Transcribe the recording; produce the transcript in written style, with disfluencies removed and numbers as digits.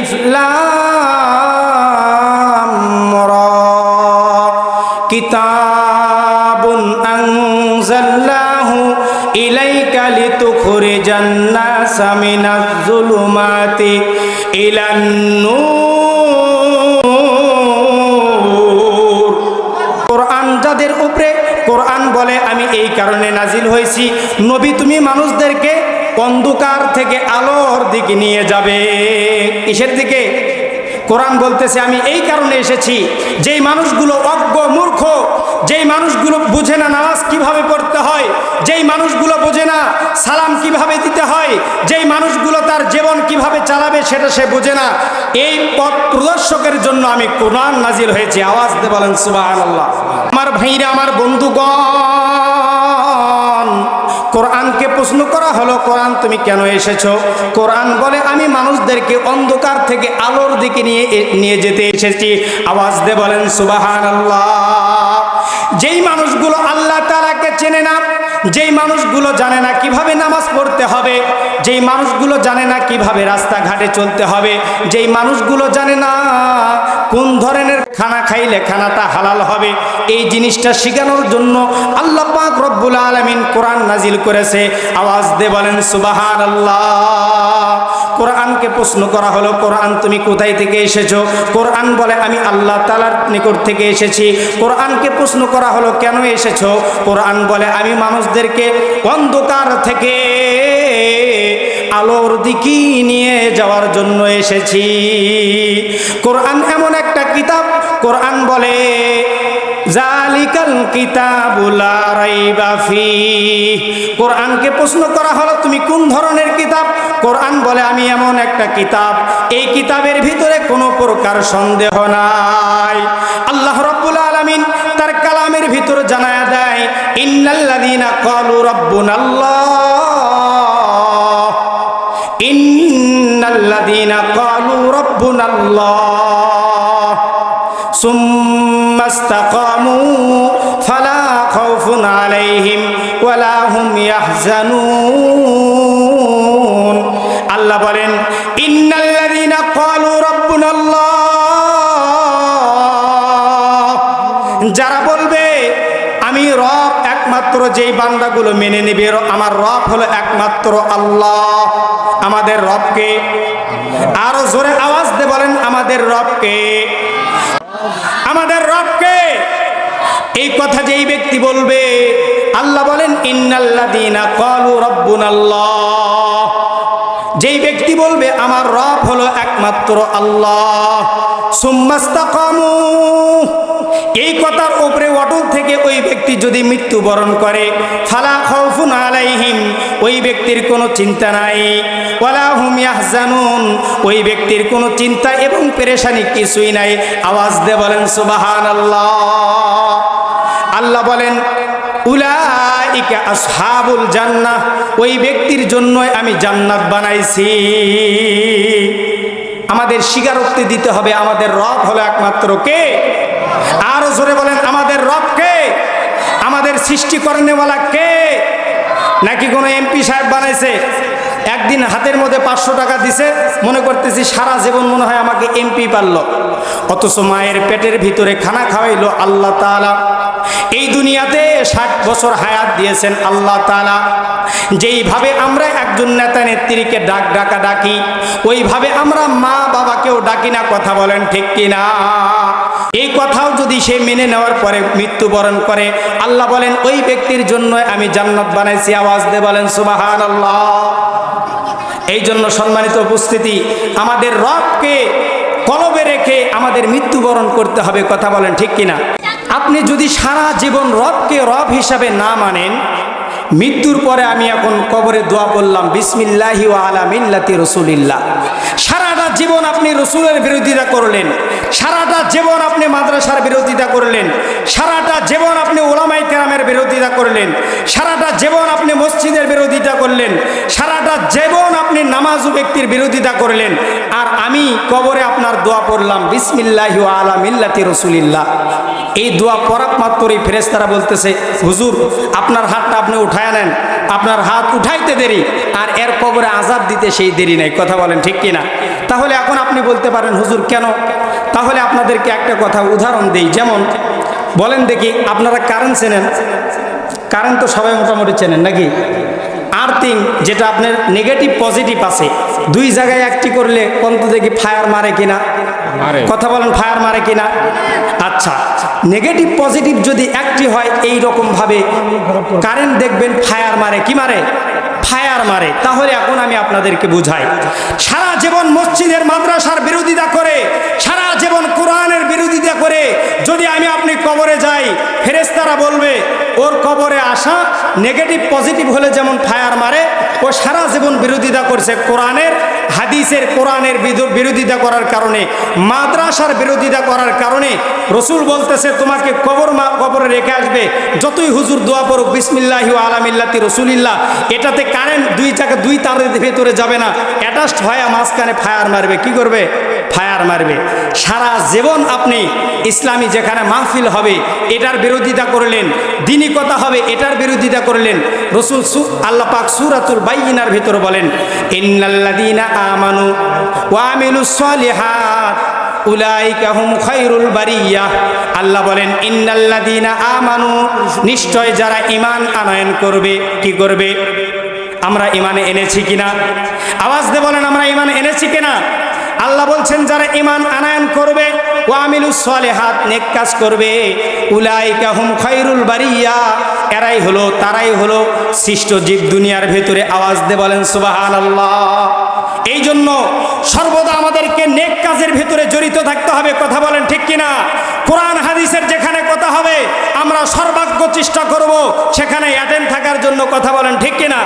আলিফ লাম রা কিতাবুন আনজালনাহু ইলাইকা লিতুখরিজান নাসা মিনাজ যুলুমাতি ইলান নূর। কোরআন যাদের উপরে, কোরআন বলে আমি এই কারণে নাজিল হয়েছি, নবী তুমি মানুষদেরকে অন্ধকার থেকে আলোর দিকে নিয়ে যাবে। কিসের দিকে? কোরআন বলতেছে আমি এই কারণে এসেছি, যেই মানুষগুলো অজ্ঞ মূর্খ, যেই মানুষগুলো বোঝে না নামাজ কিভাবে পড়তে হয়, যেই মানুষগুলো বোঝে না সালাম কিভাবে দিতে হয়, যেই মানুষগুলো তার জীবন কিভাবে চালাবে সেটা সে বোঝে না, এই পথ প্রদর্শকের জন্য আমি কোরআন নাজিল হয়েছি। আওয়াজ দিয়ে বলেন সুবহানাল্লাহ। আমার ভাইরা, আমার বন্ধুগণ, কোরআনকে প্রশ্ন করা হলো, কোরআন তুমি কেন এসেছো? কোরআন বলে আমি মানুষদেরকে অন্ধকার থেকে আলোর দিকে নিয়ে যেতে এসেছি। আওয়াজ দিয়ে বলেন সুবহানাল্লাহ। যেই মানুষগুলো আল্লাহ তাআলাকে চেনে না, যেই মানুষগুলো জানে না কিভাবে নামাজ পড়তে হবে, যেই মানুষগুলো জানে না কিভাবে রাস্তাঘাটে চলতে হবে, যেই মানুষগুলো জানে না কোন ধরনের খানা খাইলে খানাটা হালাল হবে, এই জিনিসটা শেখানোর জন্য আল্লাহ পাক রব্বুল আলামিন কোরআন নাজিল করেছে। আওয়াজ দিয়ে বলেন সুবহানাল্লাহ। কোরআনকে প্রশ্ন করা হলো, কোরআন তুমি কোথায় থেকে এসেছো? কোরআন বলে আমি আল্লাহ তাআলার নিকট থেকে এসেছি। কোরআনকে প্রশ্ন করা হলো কেন এসেছো? কোরআন বলে আমি মানুষদেরকে অন্ধকার থেকে আলোর দিকে নিয়ে যাওয়ার জন্য এসেছি। কোরআন এমন একটা কিতাব, কোরআন বলে জালিকাল কিতাবু লা রাইবা ফীহ। কোরআনকে প্রশ্ন করা হলো তুমি কোন ধরনের কিতাব? কোরআন বলে আমি এমন একটা কিতাব, এই কিতাবের ভিতরে কোনো প্রকার সন্দেহ নাই। আল্লাহ রাব্বুল আলামিন তার কালামের ভিতর জানায়া দেয় ইন্নাল্লাযীনা ক্বালু রাব্বুনাল্লাহ, ইন্নাল্লাযীনা ক্বালু রাব্বুনাল্লাহ সুম্মা ইসতাকামু ফালা খাউফুন আলাইহিম ওয়ালা হুম ইয়াহজানুন। আল্লাহ বলেন ইন্নাল্লাযীনা ক্বালু রাব্বুনাল্লাহ, যারা বলবে আমি রব, একমাত্র যেই বান্দাগুলো মেনে নেবে আমার রব হলো একমাত্র আল্লাহ। আমাদের রবকে আরো জোরে আওয়াজ দিয়ে বলেন আমাদের রবকে, আমাদের রবকে। এই কথা যেই ব্যক্তি বলবে, আল্লাহ বলেন ইন্নাল্লাযীনা ক্বালু রাব্বুনাল্লাহ, যেই ব্যক্তি বলবে আমার রব হলো একমাত্র আল্লাহ, সুম্মা ইসতাকামু, এই কথার উপরে অটল থেকে ওই ব্যক্তি যদি মৃত্যুবরণ করে, ফালা খাউফুন আলাইহিম, ওই ব্যক্তির কোনো চিন্তা নাই, ওয়ালা হুম ইয়াহজানুন, ওই ব্যক্তির কোনো চিন্তা এবং পেরেশানি কিছুই নাই। আওয়াজ দিয়ে বলেন সুবহানাল্লাহ। আল্লাহ বলেন উলাইকা আসহাবুল জান্নাহ, ওই ব্যক্তির জন্যই আমি জান্নাত বানাইছি। আমাদের স্বীকারোক্তি দিতে হবে আমাদের রব হলো একমাত্র কে? আরো জোরে বলেন আমাদের রব কে? আমাদের সৃষ্টি করেনেওয়ালা কে? নাকি কোনো এমপি সাহেব বানাইছে? একদিন হাতের মধ্যে 500 টাকা দিছে, মনে করতেছি সারা জীবন মনে হয় আমাকে এমপি পারলো, অথচ মায়ের পেটের ভিতরে খানা খাওয়াইলো আল্লাহ তাআলা। এই দুনিয়াতে 60 বছর হায়াত দিয়েছেন আল্লাহ তাআলা। যেইভাবে আমরা একজন নেতা নেত্রীকে ডাকি, ওইভাবে আমরা মা বাবাকেও ডাকি না। কথা বলেন ঠিক কিনা? এই কথাও যদি সে মেনে নেওয়ার পরে মৃত্যুবরণ করে, আল্লাহ বলেন ওই ব্যক্তির জন্য আমি জান্নাত বানাইছি। আওয়াজ দিয়ে বলেন সুবহানাল্লাহ। এই জন্য সম্মানিত উপস্থিতি, আমাদের রবকে কলবে রেখে আমাদের মৃত্যুবরণ করতে হবে। কথা বলেন ঠিক কিনা? আপনি যদি সারা জীবন রবকে রব হিসাবে না মানেন, মৃত্যুর পরে আমি এখন কবরে দোয়া বললাম বিসমিল্লাহি ওয়া আলা মিল্লাতি রাসূলিল্লাহ, সারাটা জীবন আপনি রসুলের বিরোধিতা করলেন, সারাটা জীবন আপনি মাদ্রাসার বিরোধিতা করলেন, সারাটা জীবন আপনি ওলামায়ে কেরামের বিরোধিতা করলেন, সারাটা জীবন আপনি মসজিদের বিরোধিতা করলেন, সারাটা জীবন আপনি নামাজু ব্যক্তির বিরোধিতা করলেন, আর আমি কবরে আপনার দোয়া পড়লাম বিসমিল্লাহি ওয়া আলা মিল্লাতি রাসূলিল্লাহ। এই দোয়া পড়া মাত্রই ফেরেশতারা বলতেছে হুজুর আপনার হাতটা আপনি উঠায় নেন। আপনার হাত উঠাইতে দেরি আর এর কবরে আযাব দিতে সেই দেরি নাই। কথা বলেন ঠিক কিনা? তাহলে এখন আপনি বলতে পারেন হুজুর কেন? তাহলে আপনাদেরকে একটা কথা উদাহরণ দেই। যেমন বলেন দেখি, আপনারা কারেন্ট চেনেন? কারেন্ট তো সবাই মোটামুটি চেনেন নাকি? আর্থিং যেটা আপনার নেগেটিভ পজিটিভ আছে, দুই জায়গায় একটি করলে কন্ত দেখি ফায়ার মারে কিনা? কথা বলেন, ফায়ার মারে কিনা? আচ্ছা, নেগেটিভ পজিটিভ যদি একটি হয় এই রকম ভাবে কারেন্ট দেখবেন ফায়ার মারে। কি মারে? ফায়ার মারে। তাহলে এখন আমি আপনাদেরকে বুঝাই, সারা জীবন মসজিদের মাদ্রাসার বিরোধিতা করে, সারা জীবন কোরআনের বিরোধিতা করে যদি আমি আপনি কবরে যাই, ফেরেশতারা বলবে ওর কবরে আসা নেগেটিভ পজিটিভ হলে যেমন ফায়ার মারে, ও সারা জীবন বিরোধিতা করছে কোরআনের, হাদিসের, কোরআনের বিরোধিতা করার কারণে, মাদ্রাসার বিরোধিতা করার কারণে রসুল বলতেছে তোমাকে কবরে রেখে আসবে, যতই হুজুর দোয়া পড়ুক বিসমিল্লাহি ওয়া আলা মিল্লাতি রাসূলিল্লাহ, এটাতে কারেন্ট দুই তারের ভেতরে যাবে না, অ্যাটাচড হয়ে মাঝখানে ফায়ার মারবে। কি করবে? ফায়ার মারবে। সারা জীবন আপনি ইসলামী যেখানে মাহফিল হবে এটার বিরোধিতা করলেন, দ্বীনি কথা হবে এটার বিরোধিতা করলেন। রসুল আল্লাহ পাক সূরাতুল বাইয়িনার ভিতরে বলেন, ইন্নাল্লাযীনা আমানু ওয়া আমিলুস সলিহাত উলাইকা হুম খায়রুল বারিয়াহ। আল্লাহ বলেন ইন্নাল্লাযীনা আমানু, নিশ্চয় যারা ঈমান আনয়ন করবে। কি করবে? আমরা ঈমান এনেছি কিনা? আওয়াজ দিয়ে বলেন, আমরা ঈমান এনেছি কিনা? আল্লাহ বলছেন যারা ঈমান আনয়ন করবে, ওয়া আমিলুস সলিহাত, নেক কাজ করবে, উলাইকা হুম খায়রুল বারিয়া, তারাই হলো সৃষ্ট জীব দুনিয়ার ভেতরে। আওয়াজ দিয়ে বলেন সুবহানাল্লাহ। এই জন্য সর্বদা আমাদেরকে নেক কাজের ভেতরে জড়িত থাকতে হবে। কথা বলেন ঠিক কিনা? কোরআন হাদিসের যেখানে কথা হবে আমরা সর্বাগ্র চেষ্টা করব সেখানে অ্যাটেন্ড থাকার জন্য। কথা বলেন ঠিক কিনা?